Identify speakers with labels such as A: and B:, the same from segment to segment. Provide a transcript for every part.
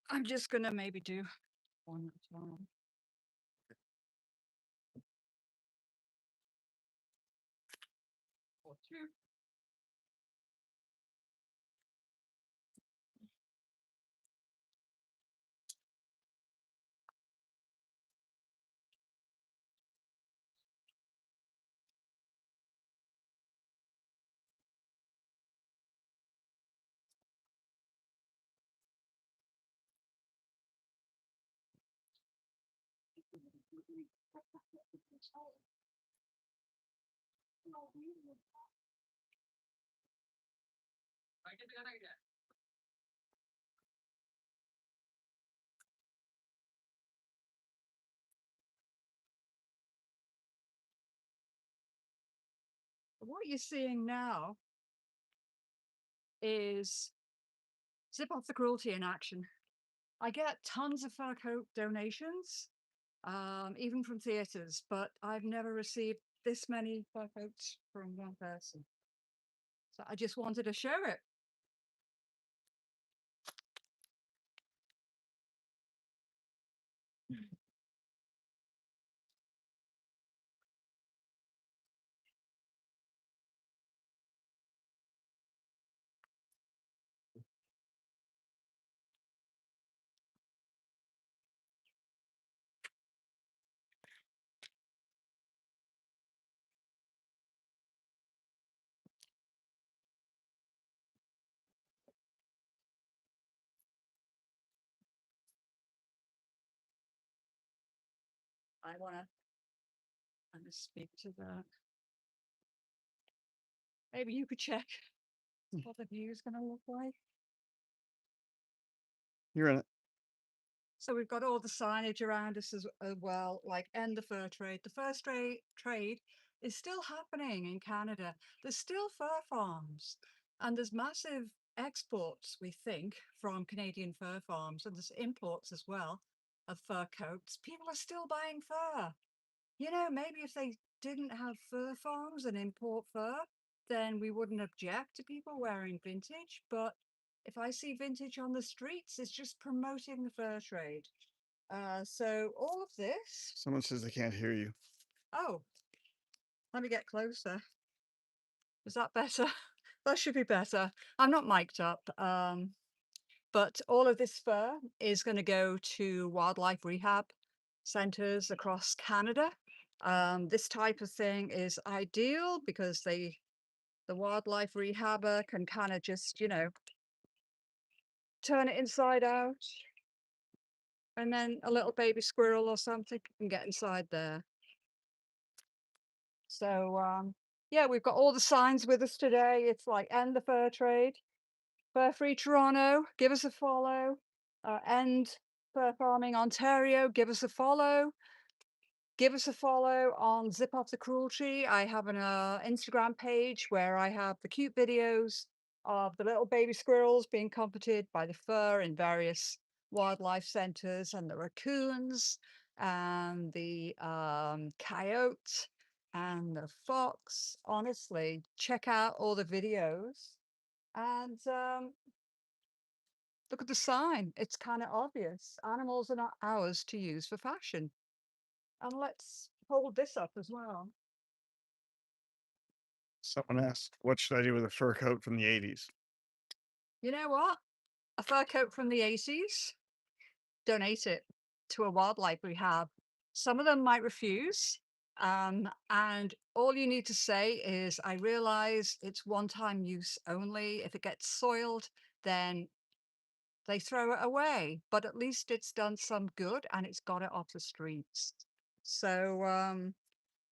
A: I'm just gonna maybe do one at a time. Or two. What you're seeing now is Zip Off the Cruelty in action. I get tons of fur coat donations, even from theatres, but I've never received this many fur coats from one person. So I just wanted to share it. I want to speak to the. Maybe you could check what the view is going to look like.
B: You're in it.
A: So we've got all the signage around us as well, like end the fur trade. The fur trade is still happening in Canada. There's still fur farms, and there's massive exports, we think, from Canadian fur farms, and there's imports as well of fur coats. People are still buying fur. You know, maybe if they didn't have fur farms and import fur, then we wouldn't object to people wearing vintage. But if I see vintage on the streets, it's just promoting the fur trade. So all of this.
B: Someone says they can't hear you.
A: Oh, let me get closer. Is that better? That should be better. I'm not mic'd up. But all of this fur is going to go to wildlife rehab centers across Canada. This type of thing is ideal because the wildlife rehabber can kind of just, you know, turn it inside out, and then a little baby squirrel or something can get inside there. So yeah, we've got all the signs with us today. It's like end the fur trade, Fur Free Toronto, give us a follow. End Fur Farming Ontario, give us a follow. Give us a follow on Zip Off the Cruelty. I have an Instagram page where I have the cute videos of the little baby squirrels being comforted by the fur in various wildlife centers, and the raccoons and the coyote and the fox. Honestly, check out all the videos and look at the sign. It's kind of obvious. Animals are not ours to use for fashion. And let's hold this up as well.
B: Someone asked, what should I do with a fur coat from the 80s?
A: You know what? A fur coat from the 80s, donate it to a wildlife rehab. Some of them might refuse. And all you need to say is, I realize it's one-time use only. If it gets soiled, then they throw it away. But at least it's done some good and it's got it off the streets. So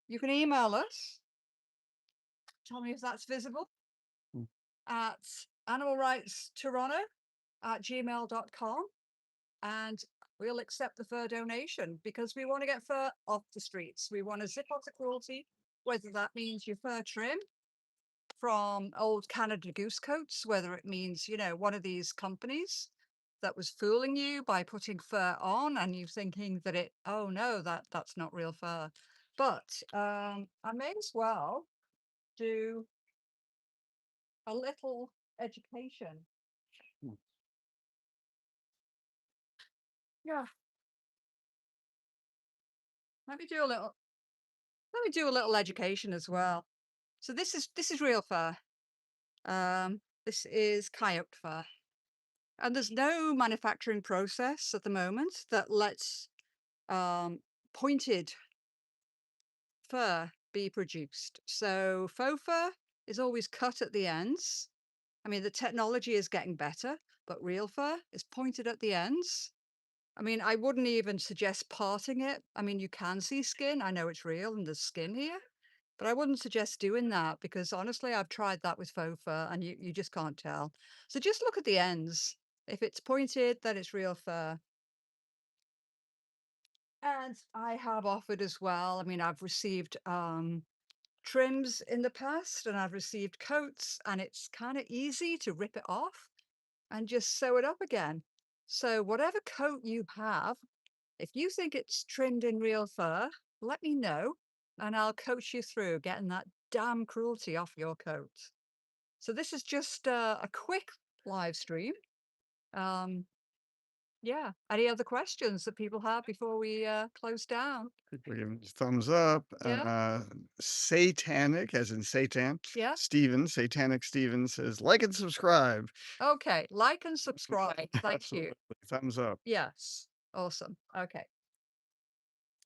A: you can email us. Tell me if that's visible.
B: Hmm.
A: At animalrightstoronto@gmail.com, and we'll accept the fur donation because we want to get fur off the streets. We want to zip off the cruelty, whether that means your fur trim from old Canada Goose coats, whether it means, you know, one of these companies that was fooling you by putting fur on and you thinking that oh no, that's not real fur. But I may as well do a little education. Yeah. Let me do a little let me do a little education as well. So this is real fur. This is coyote fur. And there's no manufacturing process at the moment that lets um, pointed fur be produced. So faux fur is always cut at the ends. I mean, the technology is getting better, but real fur is pointed at the ends. I mean, I wouldn't even suggest parting it. I mean, you can see skin. I know it's real and there's skin here, but I wouldn't suggest doing that because honestly, I've tried that with faux fur and you just can't tell. So just look at the ends. If it's pointed, then it's real fur. And I have offered as well. I mean, I've received trims in the past and I've received coats, and it's kind of easy to rip it off and just sew it up again. So, whatever coat you have, if you think it's trimmed in real fur, let me know and I'll coach you through getting that damn cruelty off your coat. So, this is just a quick live stream. Um, yeah. Any other questions that people have before we close down?
B: People giving you thumbs up.
A: Yeah.
B: Satanic, as in Satan.
A: Yeah.
B: Satanic Steven says, like and subscribe.
A: Okay. Like and subscribe. Thank you.
B: Absolutely. Thumbs up.
A: Yes. Awesome. Okay.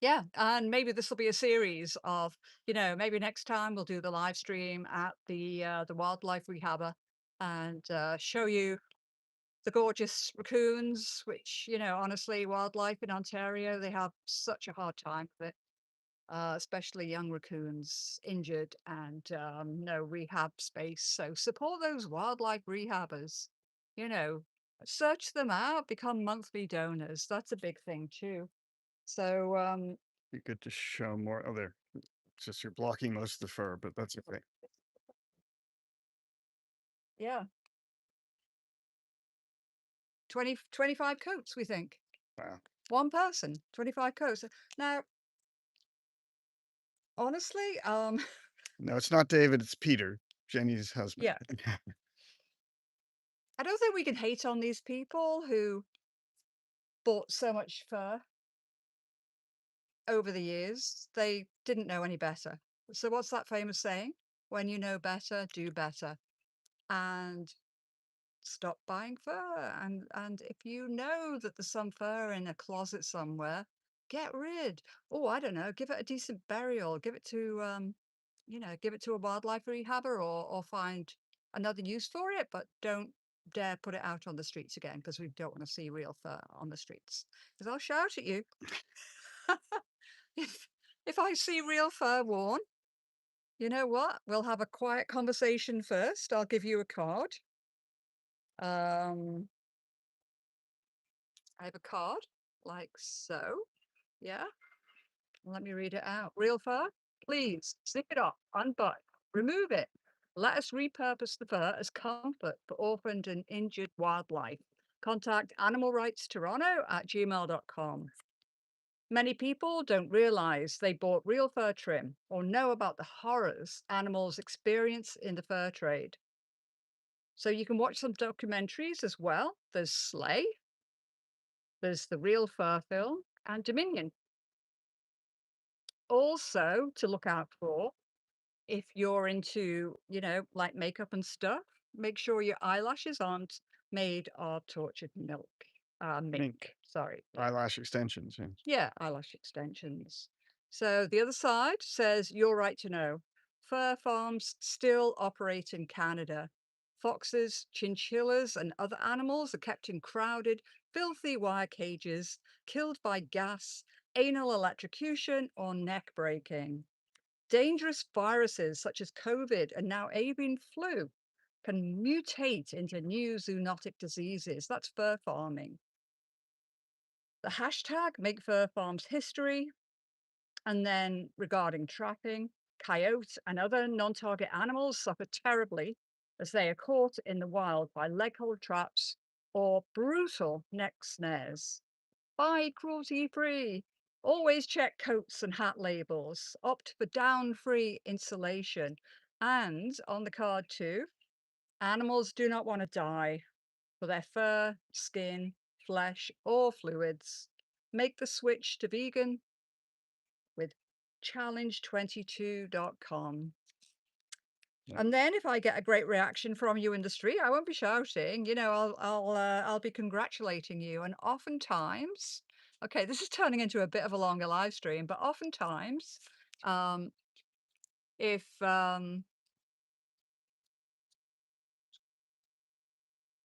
A: Yeah, and maybe this will be a series of, maybe next time we'll do the live stream at the wildlife rehabber and show you the gorgeous raccoons, which, honestly, wildlife in Ontario, they have such a hard time with it, especially young raccoons injured and no rehab space. So support those wildlife rehabbers, you know, search them out, become monthly donors. That's a big thing too. So
B: Be good to show more. Oh, there. It's just you're blocking most of the fur, but that's okay.
A: yeah, 25 coats, we think.
B: Wow.
A: One person, 25 coats. Now, honestly,
B: No, it's not David, it's Peter, Jenny's husband.
A: yeah, I don't think we can hate on these people who bought so much fur over the years. They didn't know any better. So what's that famous saying? When you know better, do better. And stop buying fur. And if you know that there's some fur in a closet somewhere, get rid. Oh, I don't know, give it a decent burial. Give it to a wildlife rehabber or find another use for it, but don't dare put it out on the streets again because we don't want to see real fur on the streets. Because I'll shout at you if if I see real fur worn. You know what? We'll have a quiet conversation first. I'll give you a card. Um, I have a card like so. Yeah. Let me read it out. Real fur? Please snip it off, unbutton, remove it. Let us repurpose the fur as comfort for orphaned and injured wildlife. Contact Animal Rights Toronto at gmail.com. Many people don't realize they bought real fur trim or know about the horrors animals experience in the fur trade. So you can watch some documentaries as well. There's Slay, there's the Real Fur film, and Dominion. Also, to look out for if you're into, like makeup and stuff, make sure your eyelashes aren't made of tortured mink.
B: Mink.
A: Sorry. Yeah.
B: Eyelash extensions. Yeah.
A: Yeah, eyelash extensions. So the other side says, you're right to know. Fur farms still operate in Canada. Foxes, chinchillas, and other animals are kept in crowded, filthy wire cages, killed by gas, anal electrocution, or neck breaking. Dangerous viruses such as COVID and now avian flu can mutate into new zoonotic diseases. That's fur farming. The hashtag Make Fur Farms History. And then regarding trapping, coyotes and other non-target animals suffer terribly as they are caught in the wild by leg hold traps or brutal neck snares. Buy cruelty free. Always check coats and hat labels. Opt for down free insulation. And on the card too, animals do not want to die for their fur, skin, flesh, or fluids. make the switch to vegan with challenge22.com.
B: Yeah.
A: And then if I get a great reaction from you in the street, I won't be shouting, I'll be congratulating you. And oftentimes, okay, this is turning into a bit of a longer live stream, but oftentimes, um, if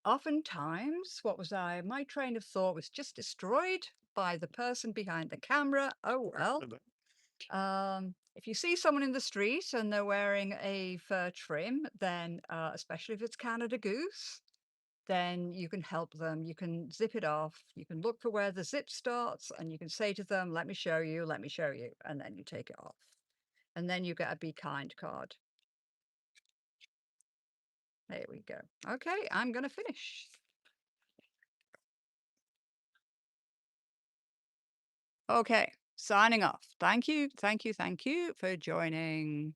A: oftentimes, what was I? My train of thought was just destroyed by the person behind the camera. Oh well. If you see someone in the street and they're wearing a fur trim, then especially if it's Canada Goose, then you can help them. You can zip it off. You can look for where the zip starts and you can say to them, let me show you, let me show you. And then you take it off. And then you get a be kind card. There we go. Okay, I'm going to finish. Okay, signing off. Thank you, thank you, thank you for joining.